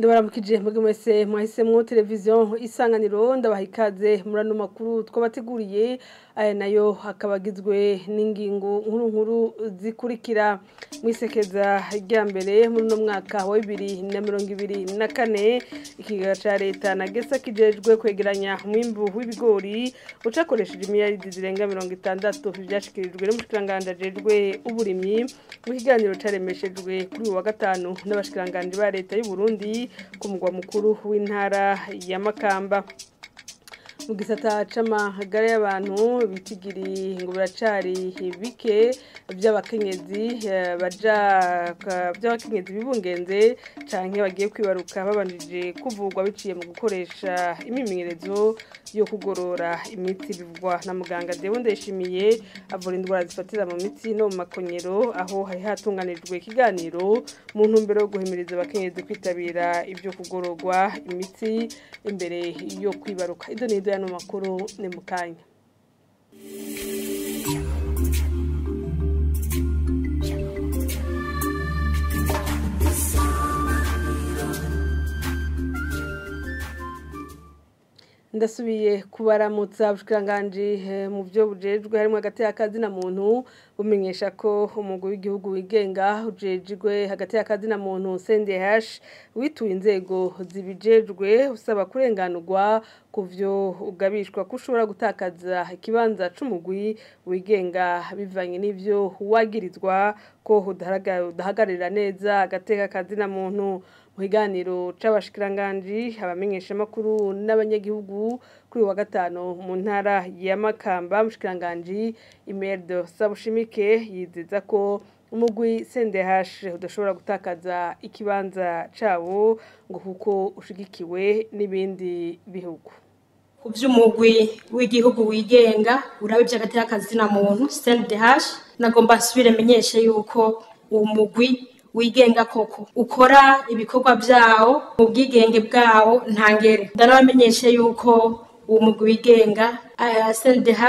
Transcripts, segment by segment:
Ndabaramukije mwebwe mwese mwahisemwo televiziyo Isanganiro ndabaha ikaze muri ano makuru twabateguriye aya nayo akabagizwe n'ingingo nkuru zikurikira mwisekeza rya mbere muri no mwaka wa 2024 ikigaga ca leta na gesa kijejwe kwegeranya umwimbu w'ibigori ucakoresheje imiliyaridi zirenga 60 vyashikirijwe n'umushikiranganje ajejwe uburimyi mu kiganiro caremeshejwe kuri wa gatanu n'abashikiranganje ba leta y'u Burundi ku mugwa mukuru w'intara ya Makamba mu gisata c'amagara y'abantu bitigiri ngo biracari bike by'abakenyezi by'abakenyezi bibungenze canke bagiye kwibaruka babanjije kuvugwa biciye mu gukoresha imimenyerezo yo kugorora imitsi bivugwa na muganga Deo Ndeshimiye avura indwara zifatira mu mitsi no mu makonyero aho hari hatunganijwe ikiganiro mu ntumbero yo guhimiriza abakenyezi kwitabira ibyo kugororwa imitsi imbere yo kwibaruka idonido no makuru ni mukanya ndasubiye kubaramutsa abashikiranganje mu byo bujejwe harimo hagati y'akazi na muntu bumenyesha ko umugwi w'igihugu wigenga ujejwe hagati y'akazi na muntu CNDH wituye inzego zibijejwe usaba kurenganurwa kuvyo ugabishwa kushobora gutakaza ikibanza c'umugwi wigenga bivanye n'ivyo wagirizwa ko udahagarira neza agateka kazi na muntu mu higaniro c'abashikiranganje abamenyesha makuru n'abanyagihugu kuri wa gatano mu ntara ya Makamba mushikiranganje Imeldo Sabushimike yizeza ko umugwi CNDH udashobora gutakaza ikibanza cabo ngo kuko ushigikiwe n'ibindi bihugu kuvy'umugwi w'igihugu wigenga urabije hagati y'akazi na muntu CNDH nagomba asubire menyeshe yuko uwo mugwi wigenga koko ukora ibikorwa vyawo mu bwigenge bwawo ntangere ndanabamenyeshe yuko uwo mugwi wigenga CNDH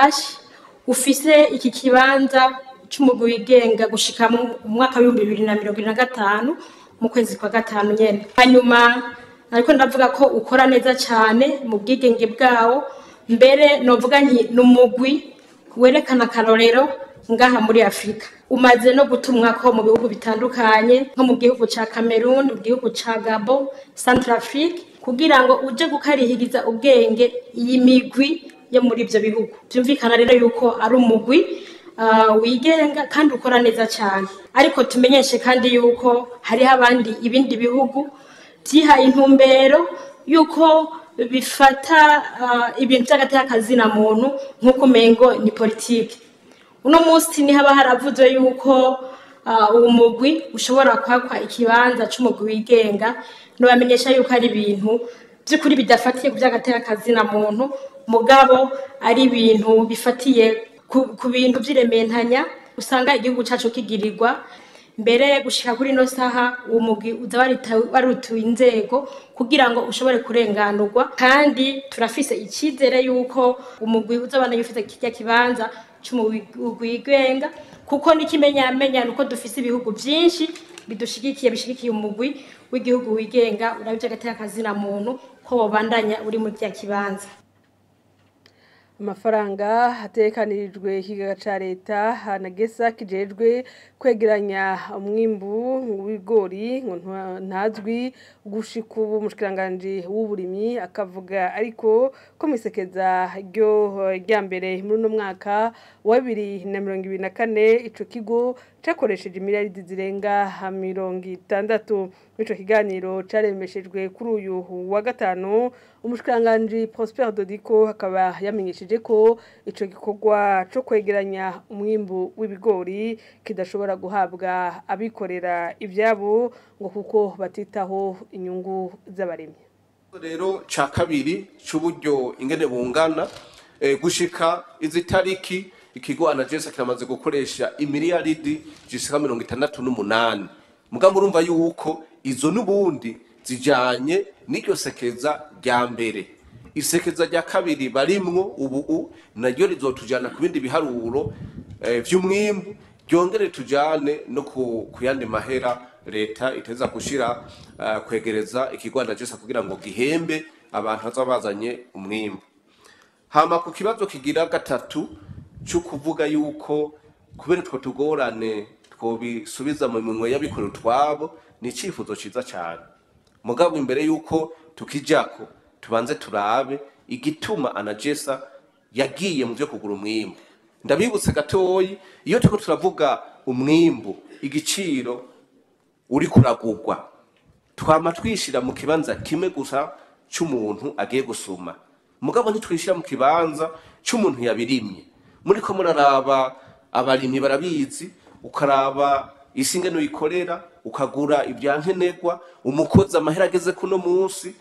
ufise iki kibanza c'umugwi wigenga gushika mu mwaka wa 2025 mu kwezi kwa gatanu nyene hanyuma ariko ndavuga ko ukora neza cyane mu bwigenge bwawo mbere novuga nti numugwi werekana karorero ngaha muri Afrika umaze no gutumwa ko mu bihugu bitandukanye nko mu gihugu ca Cameroon mu gihugu ca Gabon Centrafrique kugira ngo uje gukarihiriza ubwenge iyi migwi yo muri ivyo bihugu byumvikana rero yuko ari umugwi wigenga kandi ukora neza cyane ariko tumenyeshe kandi yuko hari abandi ibindi bihugu byihaye intumbero yuko bifata ibintu by'agati y'akazi na muntu nk'uko mengo ni politike uno munsi ni haba haravuzwe yuko umugwi ushobora kwakwa ikibanza c'umugwi wigenga no bamenyesha yuko ari ibintu by'ukuri bidafatiye ku by'agati y'akazi na muntu mugabo ari ibintu bifatiye ku bintu by'irementanya usanga igihugu cacu kigirirwa mbere gushika kuri no saha umugwi warutuye inzego kugira ngo ushobore kurenganurwa kandi turafise ikizere yuko umugwi uzabana yufite kijya kibanza c'umugwi wigenga kuko nikimenyamenya nuko dufise ibihugu byinshi bishigikiye umugwi w'igihugu wigenga urabije hagati y'akazi na muntu ko bobandanya uri mu cya kibanza amafaranga hatekanirijwe ikigaga ca leta hanagesa kijejwe kwegeranya umwimbu w'ibigori ngo ntazwi gushika ubu mushikiranganje w'uburimyi akavuga ariko ko misekeza rya mbere muri no mwaka wa 2024 ico kigo cakoresheje imiliyaridi zirenga 60 ico kiganiro caremeshejwe kuri uyu wa gatanu umushikiranganje Prosper Dodiko akaba yamenyesheje ko ico gikorwa cyo kwegeranya umwimbu w'ibigori kidashobora guhabwa abikorera ivyabo ngo kuko batitaho inyungu z'abaremye rero ca kabiri c'uburyo ingene bungana gushika izi tariki ikigo anagesa kiramaze gukoresha imiliyaridi zishika 68 mugabo urumva yuko izo nubundi zijanye n'iryo sekeza rya mbere isekeza rya kabiri barimwo ubu naryo rizotujana ku bindi biharuro vy'umwimbu ryongere tujane no kuyandi mahera leta iteza gushira kwegereza ikigwanda Jesa kugira ngo gihembe abantu bazabazanye umwimbu. Hama ku kibazo kigira gatatu cyo kuvuga yuko kubera two tugorane twobisubiza mu minwe y'abikora twabo ni icifuzo ciza cyane. Mugabo imbere yuko tukijako tubanze turabe igituma Anagesa yagiye mu byo kugura umwimbu. Ndabibutse gatoyi iyo tuko turavuga umwimbu igiciro uri kuragurwa twama twishira mu kibanza kimwe gusa cy'umuntu agiye gusuma. Mugabo ntitwishira mu kibanza cy'umuntu yabirimye. Muri ko muraraba abarimyi barabizi, ukaraba isinge no ikorera, ukagura ibyankenegwa, umukozi amahera ageze kuno munsi,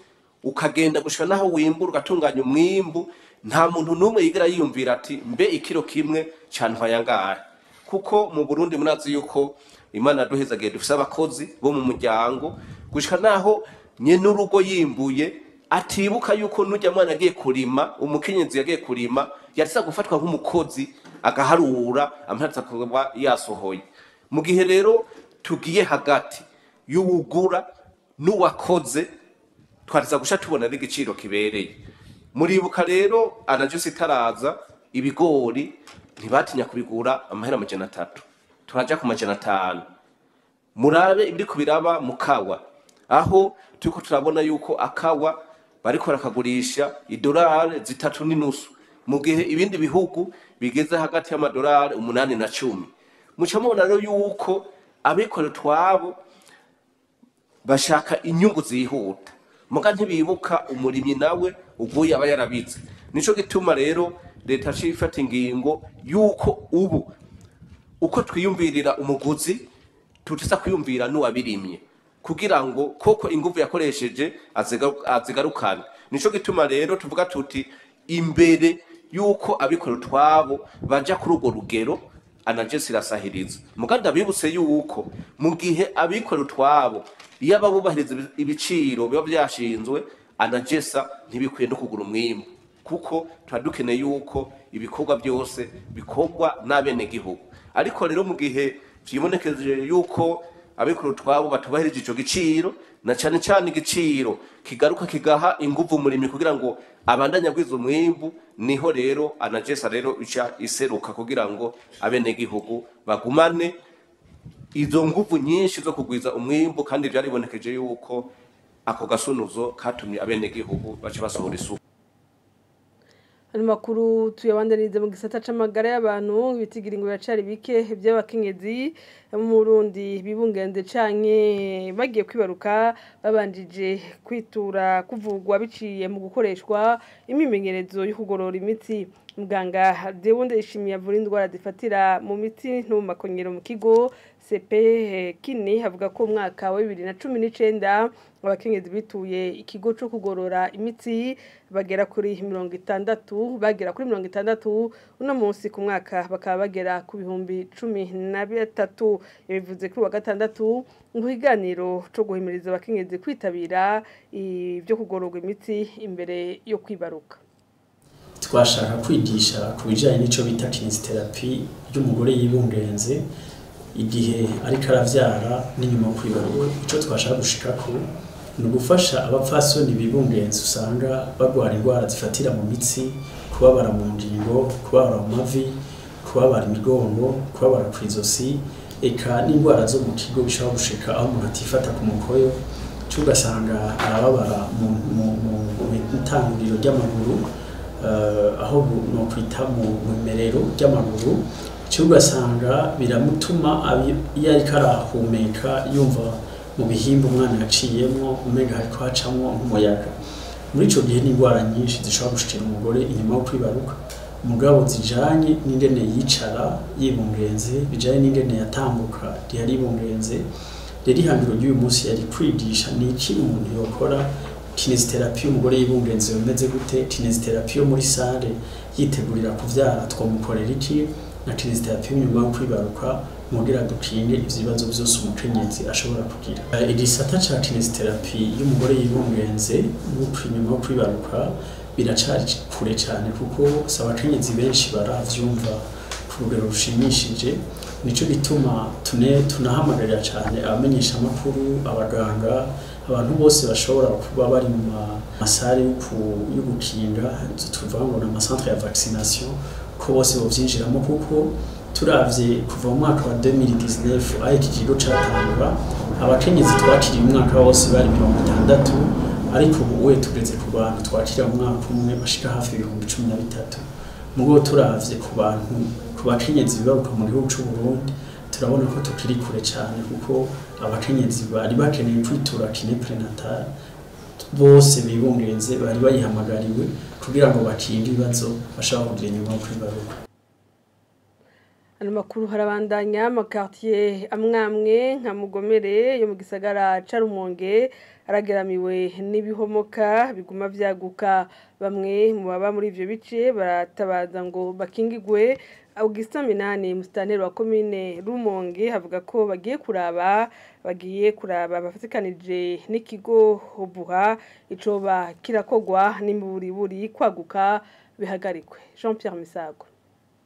ukagenda gushika naho wimbura ugatunganya umwimbu. Nta muntu numwe yigera yiyumvira ati mbe ikiro kimwe cyantwaya ngahe. Kuko mu Burundi munazi yuko Imana duhezagiye dufise abakozi bo mu muryango gushika naho nyene urugo yimbuye atibuka yuko nujya mwana agiye kurima, umukenyezi yagiye kurima yatsa gufatwa nk'umukozi agaharura amhatsa kuba yasohoye. Mu gihe rero tugiye hagati y'uwugura n'uwakoze twariza gusha tubona n'igiciro kibereye. Muribuka rero Anagesa itaraza ibigori ntibatinya kubigura amahera 300 turaja ku 500. Murabe ibiri kubiraba mukawa aho tuko turabona yuko akawa bariko barakagurisha $3 3.5 mu gihe ibindi bihugu bigeze hagati y'amadolari 8 na 10. Muca mubona rero yuko abikora twabo bashaka inyungu zihuta muga ntibibuka umurimyi nawe uvuye aba yarabize. Nico gituma rero leta cifata ingingo yuko ubu uko twiyumvirira umuguzi tutisa kwiyumvira n'uwabirimye kugira ngo koko ingufu yakoresheje azigarukana. Nico gituma rero tuvuga tuti imbere yuko abikora twabo baja kuri urwo rugero Anagesa irasahiriza. Muganda bibutse yuko mu gihe abikora twabo iyo ababubahiriza ibiciro biba byashinzwe Anagesa ntibikwiye no kugura umwimbu kuko turadukeneye yuko ibikorwa byose bikorwa n'abene gihugu. Ariko rero mu gihe vyibonekeje yuko abikora twabo batubahirije ico giciro na cyane cyane igiciro kigaruka kigaha ingufu umurimi kugira ngo abandanya gwiza umwimbu, niho rero Anagesa rero ica iseruka kugira ngo abene gihugu bagumane izo nguvu nyinshi zo kugwiza umwimbu. Kandi byaribonekeje yuko ako gasunuzo katumye abene gihugu baca basohora isuku. Ano makuru tuyabandanize mu gisata c'amagara y'abantu bitigiringo biracari bike by'abakenyezi mu Burundi bibungenze canke bagiye kwibaruka babanjije kwitura kuvugwa biciye mu gukoreshwa imimenyerezo yo kugorora imitsi. Muganga Dewunde ishimiye avura indwara zifatira mu mitsi no mu makonyero mu kigo CP Kini havuga ko mwaka wa 2019 abakenyezi bituye ikigo cyo kugorora imitsi bagera kuri 60 uno munsi ku mwaka bakaba bagera ku 13,000. Bivuze kuri wa gatandatu ngo iganiro cyo guhimiriza abakenyezi kwitabira ibyo kugororwa imitsi imbere yo kwibaruka. Twashaka kwigisha ku bijanye n'ico bita kinesiotherapy y'umugore yibungenze igihe ariko aravyara n'inyuma yo kwibaruka. Ico twashaka gushikako ni ugufasha abapfasoni bibungenze usanga bagwara indwara zifatira mu mitsi, kubabara mu ngingo, kubabara mu mavi, kubabara imigongo, kubabara kw'izosi, eka n'indwara zo mu kigo bishobora gushika aho umuntu atifata ku mukoyo, ugasanga arababara mu itanguriro ry'amaguru, aho no kwita mu merero ry'amaguru, ugasanga biramutuma iyo ariko arahumeka yumva mu bihimba umwana yaciyemo umenga hariko hacamwo nk'umuyaga. Muri ico gihe n'indwara nyinshi zishobora gushikira umugore inyuma yo kwibaruka, mugabo zijanye n'ingene yicara yibungenze, bijanye n'ingene yatambuka yari yibungenze. Rero ihangiro ry'uyu munsi yari kwigisha ni iki umuntu yokora. Kinesiotherapy y'umugore yibungenze bimeze gute, kinesiotherapy yo muri sale yitegurira kuvyara twamukorera iki, na kinesiotherapy nyuma yo kwibaruka mugira dukinge ivyibazo byose umukenyezi ashobora kugira. Igisata ca kinesiotherapy y'umugore yibungenze n'ukw'inyuma yo kwibaruka biracari kure cyane kuko abakenyezi benshi baravyumva ku rugero rushimishije. nico gituma tunahamagarira cyane abamenyesha amakuru abaganga abantu bose bashobora kuba bari mu masare yo gukinga tuvuga ngo na centre ya vaccination ko bose bovyinjiramo kuko turavye kuva mu mwaka wa 2019 aho ikigo catangura abakenyezi twakiriye umwaka wose bari 60 ariko ubu tugeze ku bantu twakira mu mwaka umwe bashika hafi 13,000 mugo turavye ku bantu ku bakenyezi bibaruka mu gihugu cy'u Burundi turabona ko tukiri kure cyane kuko abakenyezi bari bakeneye kwitura kine prenatal bose bibungenze bari bayihamagariwe kugira ngo bakinge ibibazo bashaka kugira inyuma kwibaruka. Ano makuru harabandanya amakartier amwamwe nka Mugomere yo mu gisagara ca Rumonge arageramiwe n'ibihomoka biguma vyaguka bamwe mu baba muri ivyo bice baratabaza ngo bakingigwe. Augustin Minani mustaneri wa commune Rumonge havuga ko bagiye kuraba bafatikanije n'ikigo Obuha icoba kirakogwa n'imburiburi kwaguka bihagarikwe. Jean Pierre Misago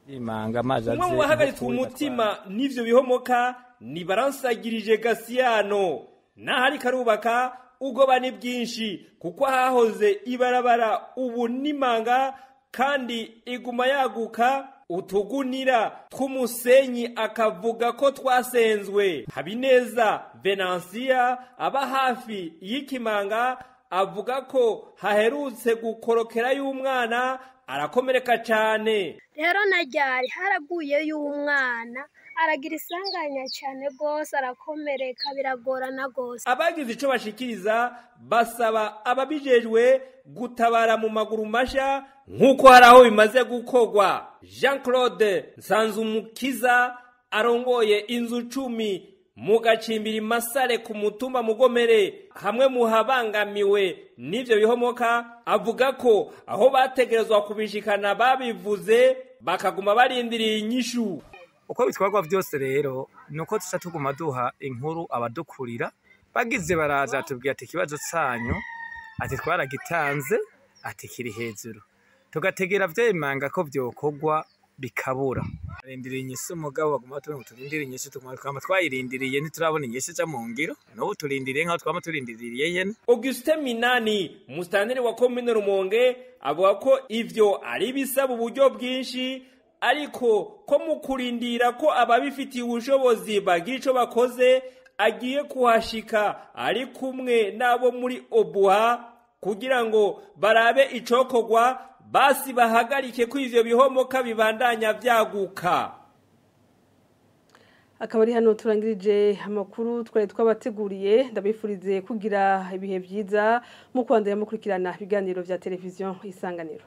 umwe mu bahagaritswe umutima n'ivyo bihomoka ni Baransagirije Gasiyano n'ahari karubaka ugoba ni bwinshi kuko hahoze ibarabara ubu nimanga kandi iguma yaguka utugunira tw'umusenyi akavuga ko twasenzwe. Habineza Venansia aba hafi y'ikimanga avuga ko haherutse gukorokera y'umwana arakomereka cyane. Rero najyari haraguye y'umwana aragira isanganya cyane gose arakomereka biragorana gose. Abagize ico bashikiriza basaba ababijejwe gutabara mu maguru masha nkuko haraho bimaze gukogwa. Jean-Claude Nsanzumukiza arongoye inzu 10 mu gacimbiri Masare ku mutumba Mugomere hamwe mu habangamiwe n'ivyo bihomoka avuga ko aho bategerezwa kubishikana babivuze bakaguma barindiriye inyishu. Uko bitwarwa vyose rero nuko tuca tuguma duha inkuru abadukurira bagize baraza tubwira ati kibazo canyu ati twaragitanze ati kiri hejuru tugategera vyemanga ko vyokogwa bikabura arindiriye inyishu umugabo baguma turindiriye inyishu tukama twayirindiriye ntiturabona inyishu ca mu ngiro n'ubu turindiriye nkaho twama turindiriye yene. Augustin Minani mustaneri wa commune Rumonge avuga ko ivyo ari bisaba uburyo bwinshi ariko ko mu kurindira ko ababifitiye ubushobozi bagira ico bakoze agiye kuhashika ari kumwe nabo muri Obuha kugira ngo barabe icokogwa basi bahagarike ko ivyo bihomoka bibandanya vyaguka. Akaba ari hano turangirije amakuru twari twabateguriye ndabifurize kugira ibihe byiza mu kwandanya mukurikirana ibiganiro vya televiziyo Isanganiro.